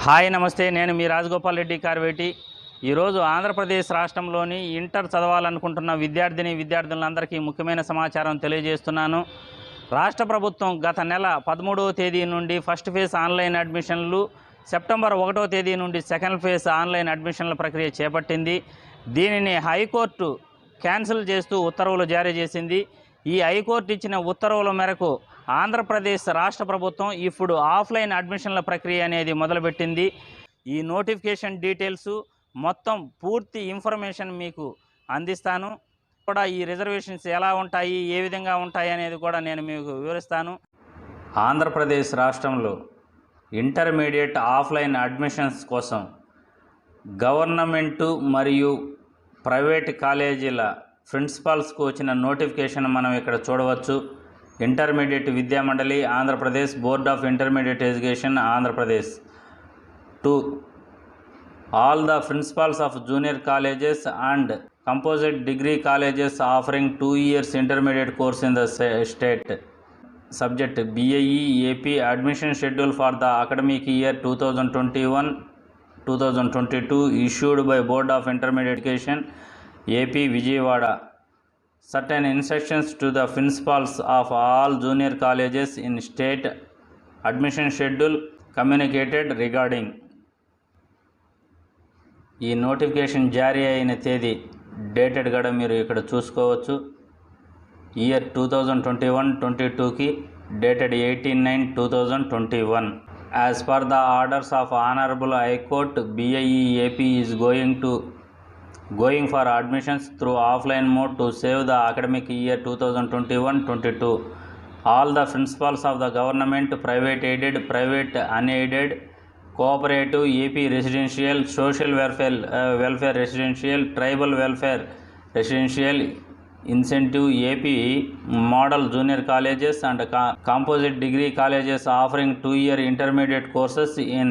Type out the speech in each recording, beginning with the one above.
Hi నమస్తే, నేను మీ రాజగోపాల్ రెడ్డి కార్వేటి. ఈరోజు ఆంధ్రప్రదేశ్ రాష్ట్రంలోని ఇంటర్ చదవాలనుకుంటున్న విద్యార్థులందరికీ ముఖ్యమైన సమాచారం తెలియజేస్తున్నాను. రాష్ట్ర ప్రభుత్వం గత నెల 13వ తేదీ నుండి ఫస్ట్ ఫేజ్ ఆన్లైన్ అడ్మిషన్లు, సెప్టెంబర్ 1వ తేదీ నుండి సెకండ్ ఫేజ్ ఆన్లైన్ అడ్మిషన్ల ప్రక్రియ చేపట్టింది. దీనిని హైకోర్టు క్యాన్సిల్ చేస్తూ ఉత్తర్వులు జారీ చేసింది. ఈ హైకోర్టు ఇచ్చిన ఉత్తర్వుల మేరకు ఆంధ్రప్రదేశ్ రాష్ట్ర ప్రభుత్వం ఇప్పుడు ఆఫ్లైన్ అడ్మిషన్ల ప్రక్రియ అనేది మొదలుపెట్టింది. ఈ నోటిఫికేషన్ డీటెయిల్స్ మొత్తం పూర్తి ఇన్ఫర్మేషన్ మీకు అందిస్తాను. కూడా ఈ రిజర్వేషన్స్ ఎలా ఉంటాయి, ఏ విధంగా ఉంటాయి అనేది కూడా నేను మీకు వివరిస్తాను. ఆంధ్రప్రదేశ్ రాష్ట్రంలో ఇంటర్మీడియట్ ఆఫ్లైన్ అడ్మిషన్స్ కోసం గవర్నమెంటు మరియు ప్రైవేట్ కాలేజీల ప్రిన్సిపాల్స్కు వచ్చిన నోటిఫికేషన్ మనం ఇక్కడ చూడవచ్చు. ఇంటర్మీడియట్ విద్యామండలి Andhra Pradesh, board of intermediate education Andhra Pradesh to all the principals of junior colleges and composite degree colleges offering 2 years intermediate course in the state. Subject BIE AP admission schedule for the academic year 2021-2022 issued by Board of Intermediate Education AP Vijayawada. Certain instructions to the principals of all junior colleges in state admission schedule communicated regarding. ఈ notification జారీ అయిన తేదీ dated కూడా మీరు ఇక్కడ చూసుకోవచ్చు. Year 2021-22కి dated 18/9/2021. As per the orders of honourable హైకోర్ట్, BIE AP is going for admissions through offline mode to save the academic year 2021-22. All the principals of the government, private aided, private unaided, cooperative, AP residential, social welfare residential, tribal welfare residential, incentive AP model junior colleges and composite degree colleges offering 2-year intermediate courses in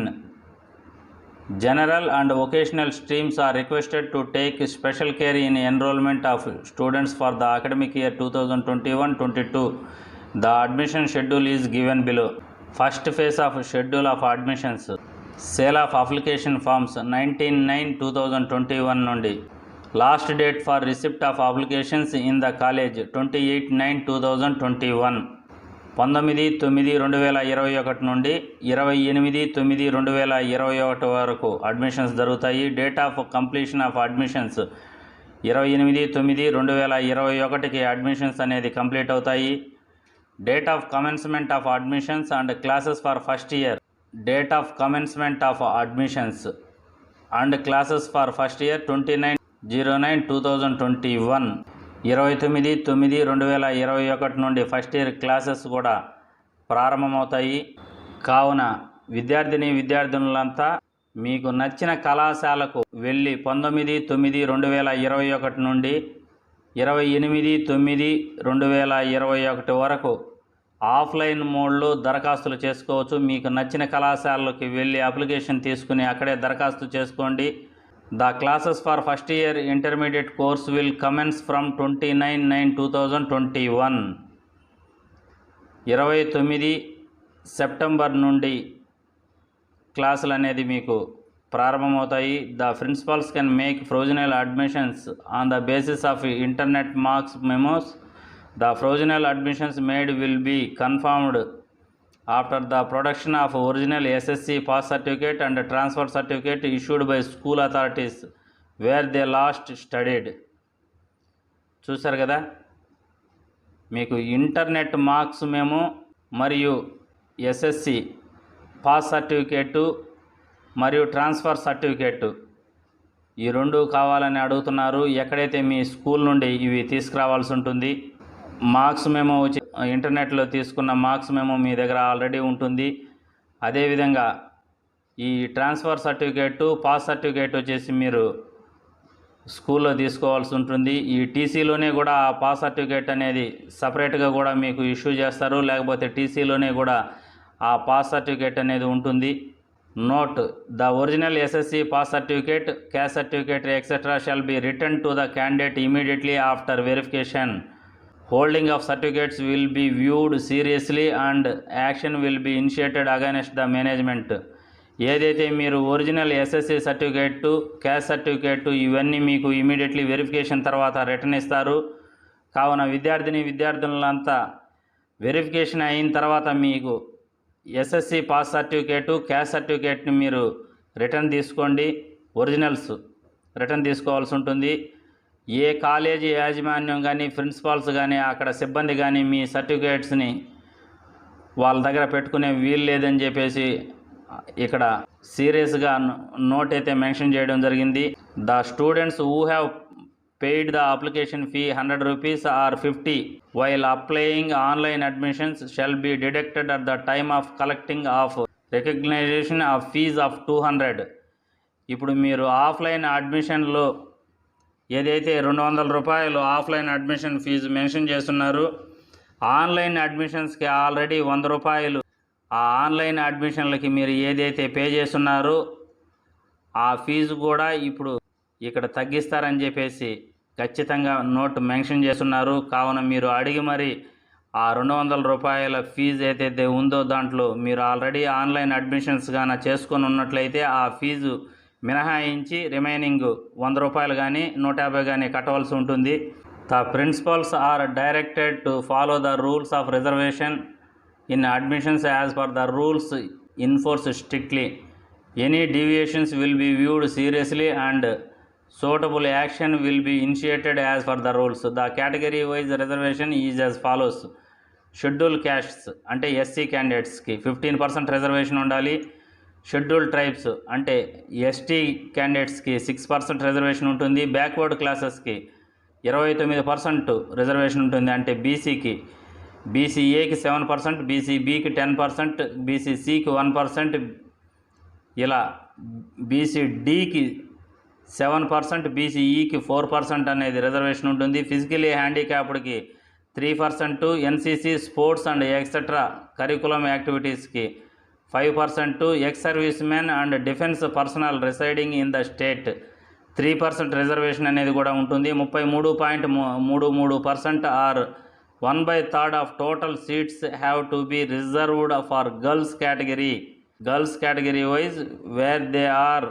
general and vocational streams are requested to take special care in enrollment of students for the academic year 2021-22. The admission schedule is given below. First phase of schedule of admissions. Sale of application forms 19/9/2021 నుండి. Last date for receipt of applications in the college 28/9/2021. 19/9/2021 నుండి 28/9/2021 వరకు admissions జరుగుతాయి. Date of completion of admissions 28/9/2021కి admissions అనేది complete అవుతాయి. Date of commencement of admissions and classes for first year. Date of commencement of admissions and classes for first year 29/09/2021. 29/9/2021 నుండి first year classes కూడా ప్రారంభమవుతాయి. కావున విద్యార్థులంతా మీకు నచ్చిన కళాశాలకు వెళ్ళి 19/9/2021 నుండి 28/9/2021 వరకు ఆఫ్లైన్ మోడ్లో దరఖాస్తులు చేసుకోవచ్చు. మీకు నచ్చిన కళాశాలకి వెళ్ళి అప్లికేషన్ తీసుకుని అక్కడే దరఖాస్తు చేసుకోండి. The classes for first year intermediate course will commence from 29/9/2021. 29 September నుండి క్లాసులు అనేది మీకు ప్రారంభమవుతాయి. The principals can make provisional admissions on the basis of internet marks memos. The provisional admissions made will be confirmed after the production of original SSC pass certificate and transfer certificate issued by school authorities where they last studied. చూసారు కదా, మీకు internet marks మేము మరియు SSC pass certificate మరియు transfer certificate ఈ రెండు కావాలని అడుగుతున్నారు. ఎక్కడైతే మీ స్కూల్ నుండి ఇవి తీసుకురావాల్సి ఉంటుంది. మార్క్స్ మేము ఇంటర్నెట్లో తీసుకున్న మార్క్స్ మేము మీ దగ్గర ఆల్రెడీ ఉంటుంది. అదేవిధంగా ఈ ట్రాన్స్ఫర్ సర్టిఫికేటు, పాస్ సర్టిఫికేట్ వచ్చేసి మీరు స్కూల్లో తీసుకోవాల్సి ఉంటుంది. ఈ టీసీలోనే కూడా ఆ పాస్ సర్టిఫికేట్ అనేది సపరేట్గా కూడా మీకు ఇష్యూ చేస్తారు. లేకపోతే టీసీలోనే కూడా ఆ పాస్ సర్టిఫికేట్ అనేది ఉంటుంది. Note: the original SSC pass certificate, caste certificate etcetera shall be return to the candidate immediately after verification. Holding of certificates will be viewed seriously and action will be initiated against the management ఏదైతే మీరు original SSC certificate, caste certificate ఇవన్నీ మీకు immediately verification తర్వాత return ఇస్తారు. కావున విద్యార్థులంతా verification అయిన తర్వాత మీకు ఎస్ఎస్సి పాస్ సర్టిఫికేటు, క్యాస్ట్ సర్టిఫికేట్ని మీరు రిటర్న్ తీసుకోండి. ఒరిజినల్స్ రిటర్న్ తీసుకోవాల్సి ఉంటుంది. ఏ కాలేజీ యాజమాన్యం కానీ, ప్రిన్సిపాల్స్ కానీ, అక్కడ సిబ్బంది కానీ మీ సర్టిఫికేట్స్ని వాళ్ళ దగ్గర పెట్టుకునే వీలు లేదని చెప్పేసి ఇక్కడ సీరియస్గా నోట్ అయితే మెన్షన్ చేయడం జరిగింది. The students who have paid the application fee 100 rupees or 50 while applying online admissions shall be deducted at the time of collecting of recognition of fees of 200. ఇప్పుడు మీరు ఆఫ్లైన్ అడ్మిషన్లో ఏదైతే 200 రూపాయలు ఆఫ్లైన్ అడ్మిషన్ ఫీజు మెన్షన్ చేస్తున్నారు, online అడ్మిషన్స్కి already 100 రూపాయలు ఆ online అడ్మిషన్లకి మీరు ఏదైతే pay చేస్తున్నారో ఆ ఫీజు కూడా ఇప్పుడు ఇక్కడ తగ్గిస్తారని చెప్పేసి ఖచ్చితంగా నోట్ మెన్షన్ చేస్తున్నారు. కావున మీరు అడిగి మరి ఆ 200 రూపాయల ఫీజు ఏదైతే ఉందో దాంట్లో మీరు ఆల్రెడీ ఆన్లైన్ అడ్మిషన్స్ గాన చేసుకొని ఉన్నట్లయితే ఆ ఫీజు మినహాయించి రిమైనింగ్ 100 రూపాయలు కానీ 150 కానీ కట్టవలసి ఉంటుంది. The principals are directed to follow the rules of reservation in admissions as per the rules enforce strictly. Any deviations will be viewed seriously and suitable action will be initiated as per the rules. The category wise reservation is as follows. Schedule castes అంటే SC క్యాండిడేట్స్కి 15% reservation ఉండాలి. Schedule tribes అంటే ST క్యాండిడేట్స్కి 6% reservation ఉంటుంది. Backward క్లాసెస్కి 29% reservation ఉంటుంది. అంటే బీసీకి, బీసీఏకి 7%, బీసీబీకి 10%, బీసీసీకి 1%, ఇలా బీసీడీకి 7%, బీసీఈకి 4% అనేది రిజర్వేషన్ ఉంటుంది. ఫిజికలీ హ్యాండిక్యాప్డ్కి 3%, NCC, sports and extra curricular యాక్టివిటీస్కి 5%, ex service men and defence personnel residing in the state 3% reservation అనేది కూడా ఉంటుంది. 33.33% or 1/3 of total seats have to be reserved for girls category wise where they are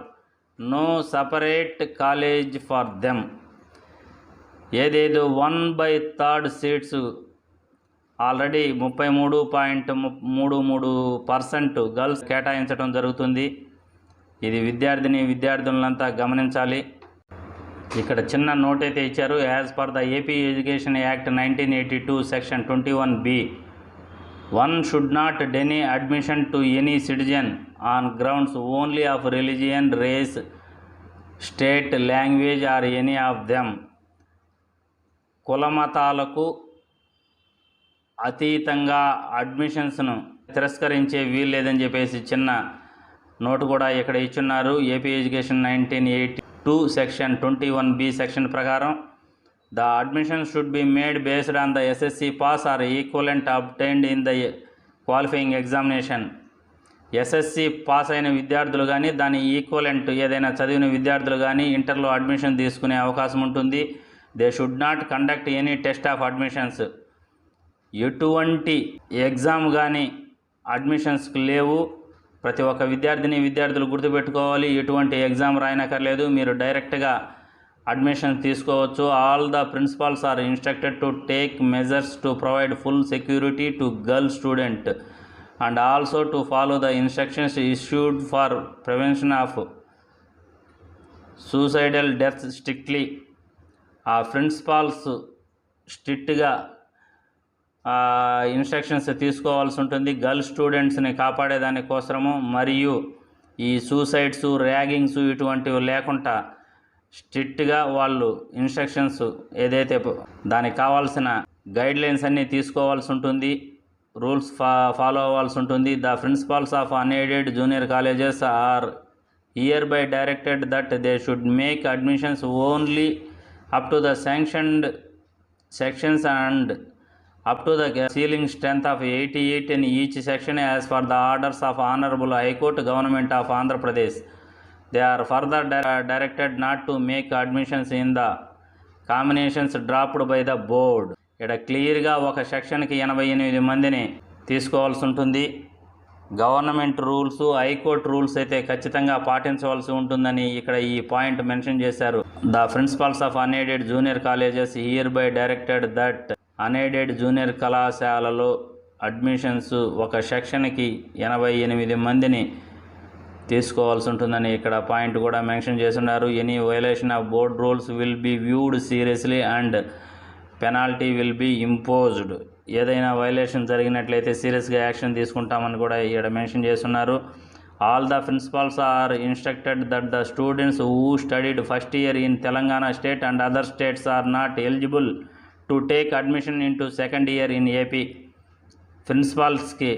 no separate college for them. ఏదేదో 1/3 seats already 33.33% girls కేటాయించడం జరుగుతుంది. ఇది విద్యార్థులంతా గమనించాలి. ఇక్కడ చిన్న నోట్ అయితే ఇచ్చారు. As per the AP education act 1982 section 21B, one should not deny admission to any citizen on grounds only of religion, race, state, language or any of them. కులమతాలకు అతీతంగా అడ్మిషన్స్ను తిరస్కరించే వీలు లేదని చెప్పేసి చిన్న నోటు కూడా ఇక్కడ ఇచ్చున్నారు. AP education 1982 section 21B section ప్రకారం the admission should be made based on the SSC pass or equivalent obtained in the qualifying examination. SSC pass అయిన విద్యార్థులు కానీ దాని ఈక్వలెంట్ ఏదైనా చదివిన విద్యార్థులు కానీ ఇంటర్లో అడ్మిషన్ తీసుకునే అవకాశం ఉంటుంది. They should not conduct any test of admissions. ఎటువంటి ఎగ్జామ్ కానీ అడ్మిషన్స్కి లేవు. ప్రతి ఒక్క విద్యార్థులు గుర్తుపెట్టుకోవాలి. ఎటువంటి ఎగ్జామ్ రాయనక్కర్లేదు, మీరు డైరెక్ట్గా అడ్మిషన్ తీసుకోవచ్చు. All the principals are instructed to take measures to provide full security to girl student and also to follow the instructions issued for prevention of suicidal death strictly. ఆ ప్రిన్సిపాల్స్ స్ట్రిక్ట్గా instructions తీసుకోవాల్సి ఉంటుంది girl స్టూడెంట్స్ని కాపాడేదానికోసము. మరియు ఈ suicides, raggings ఇటువంటివి లేకుండా స్ట్రిక్ట్గా వాళ్ళు ఇన్స్ట్రక్షన్స్ ఏదైతే దానికి కావాల్సిన గైడ్లైన్స్ అన్నీ తీసుకోవాల్సి ఉంటుంది. రూల్స్ ఫాలో అవ్వాల్సి ఉంటుంది. The principals of unaided junior colleges are here by directed that they should make admissions only up to the sanctioned sections and up to the ceiling strength of 88 in each section as per the orders of Honorable High Court Government of Andhra Pradesh. They are further directed not to make admissions in the combinations dropped by the board. ఇక్కడ క్లియర్గా ఒక సెక్షన్కి 88 మందిని తీసుకోవాల్సి ఉంటుంది. Government rules, high court rules అయితే ఖచ్చితంగా పాటించవలసి ఉంటుందని ఇక్కడ ఈ పాయింట్ మెన్షన్ చేశారు. The principals of unaided junior colleges here by directed that unaided junior కళాశాలలో అడ్మిషన్స్ ఒక సెక్షన్కి 88 మందిని తీసుకోవాల్సి ఉంటుందని ఇక్కడ పాయింట్ కూడా మెన్షన్ చేస్తున్నారు. Any violation of board rules will be viewed seriously and penalty will be imposed. ఏదైనా వైలేషన్ జరిగినట్లయితే సీరియస్గా యాక్షన్ తీసుకుంటామని కూడా ఇక్కడ మెన్షన్ చేస్తున్నారు. All the principals are instructed that the students who studied first year in Telangana state and other states are not eligible to take admission in to second year in AP. ప్రిన్సిపాల్స్కి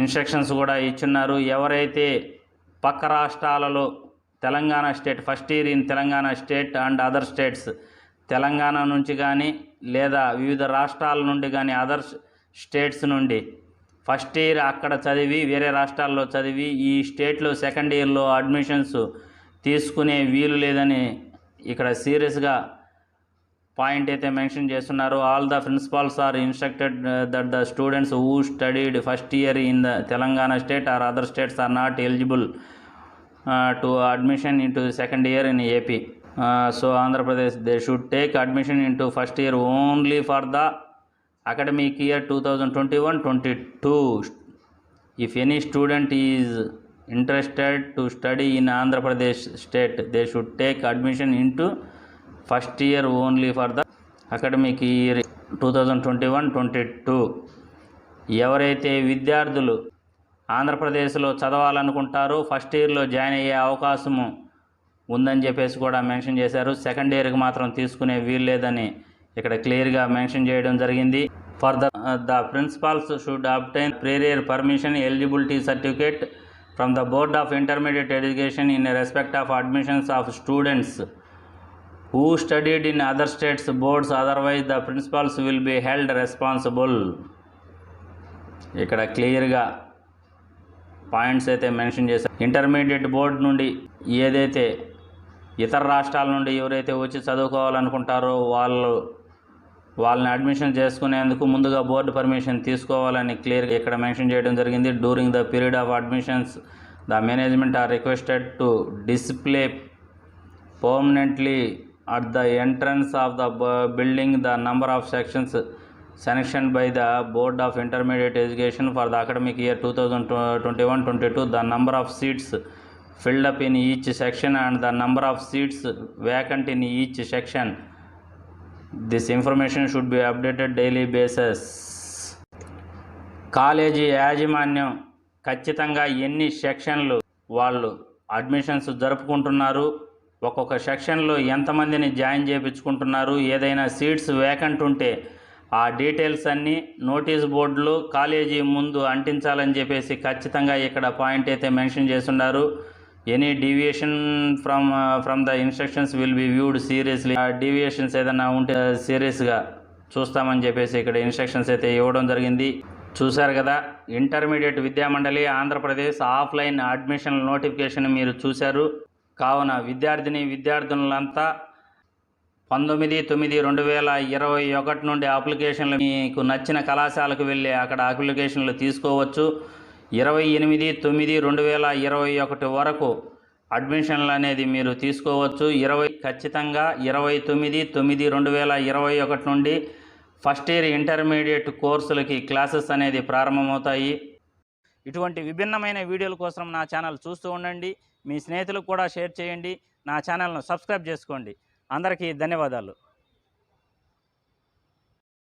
instructions కూడా ఇచ్చున్నారు. ఎవరైతే పక్క రాష్ట్రాలలో Telangana state first year in Telangana state and other states Telangana నుంచి కానీ లేదా వివిధ రాష్ట్రాల నుండి కానీ అదర్ స్టేట్స్ నుండి ఫస్ట్ ఇయర్ అక్కడ చదివి వేరే రాష్ట్రాల్లో చదివి ఈ స్టేట్లో సెకండ్ ఇయర్లో అడ్మిషన్స్ తీసుకునే వీలు లేదని ఇక్కడ సీరియస్గా పాయింట్ అయితే మెన్షన్ చేస్తున్నారు. All the principals are instructed that the students who studied first year in the Telangana state or other states are not eligible to admission in to second year in AP. So Andhra Pradesh, they should take admission into first year only for the academic year 2021-22. If any student is interested to study in Andhra Pradesh state, they should take admission into first year only for the academic year 2021-22. ఎవరైతే విద్యార్థులు ఆంధ్రప్రదేశ్లో చదవాలనుకుంటారో first ఇయర్లో join అయ్యే అవకాశము ఉందని చెప్పేసి కూడా mention చేశారు. సెకండ్ ఇయర్కి మాత్రం తీసుకునే వీలు లేదని ఇక్కడ క్లియర్గా మెన్షన్ చేయడం జరిగింది. For the principals should obtain prior permission eligibility certificate from the board of intermediate education in respect of admissions of students who studied in other states boards, otherwise the principals will be held responsible. ఇక్కడ క్లియర్గా points అయితే mention చేశారు. Intermediate board నుండి ఏదైతే ఇతర రాష్ట్రాల నుండి ఎవరైతే వచ్చి చదువుకోవాలనుకుంటారో వాళ్ళని అడ్మిషన్ చేసుకునేందుకు ముందుగా బోర్డు పర్మిషన్ తీసుకోవాలని క్లియర్గా ఇక్కడ మెన్షన్ చేయడం జరిగింది. During the period of admissions the management or requested to display permanently at the entrance of the building the number of sections sanctioned by the Board of Intermediate Education for the academic year 2021-22, the number of seats filled up in each section and the number of seats vacant in each section. This information should be updated daily basis. College యాజమాన్యం ఖచ్చితంగా ఎన్ని సెక్షన్లు వాళ్ళు admissions జరుపుకుంటున్నారు, ఒక్కొక్క సెక్షన్లో ఎంతమందిని join చేయించుకుంటున్నారు, ఏదైనా సీట్స్ వేకెంట్ ఉంటే ఆ డీటెయిల్స్ అన్నీ నోటీస్ బోర్డులో కాలేజీ ముందు అంటించాలని చెప్పేసి ఖచ్చితంగా ఇక్కడ పాయింట్ అయితే మెన్షన్ చేస్తున్నారు. Any deviation from the instructions will be viewed seriously. ఆ డీవియేషన్స్ ఏదైనా ఉంటే సీరియస్గా చూస్తామని చెప్పేసి ఇక్కడ ఇన్స్ట్రక్షన్స్ అయితే ఇవ్వడం జరిగింది. చూశారు కదా, ఇంటర్మీడియట్ విద్యామండలి ఆంధ్రప్రదేశ్ ఆఫ్లైన్ అడ్మిషన్ నోటిఫికేషన్ మీరు చూశారు. కావున విద్యార్థులంతా 19/9/2021 నుండి అప్లికేషన్లు మీకు నచ్చిన కళాశాలకు వెళ్ళి అక్కడ అప్లికేషన్లు తీసుకోవచ్చు. 28/9/2021 వరకు అడ్మిషన్లు అనేది మీరు తీసుకోవచ్చు. ఖచ్చితంగా 29/9/2021 నుండి ఫస్ట్ ఇయర్ ఇంటర్మీడియట్ కోర్సులకి క్లాసెస్ అనేది ప్రారంభమవుతాయి. ఇటువంటి విభిన్నమైన వీడియోల కోసం నా ఛానల్ చూస్తూ ఉండండి. మీ స్నేహితులకు కూడా షేర్ చేయండి. నా ఛానల్ను సబ్స్క్రైబ్ చేసుకోండి. అందరికీ ధన్యవాదాలు.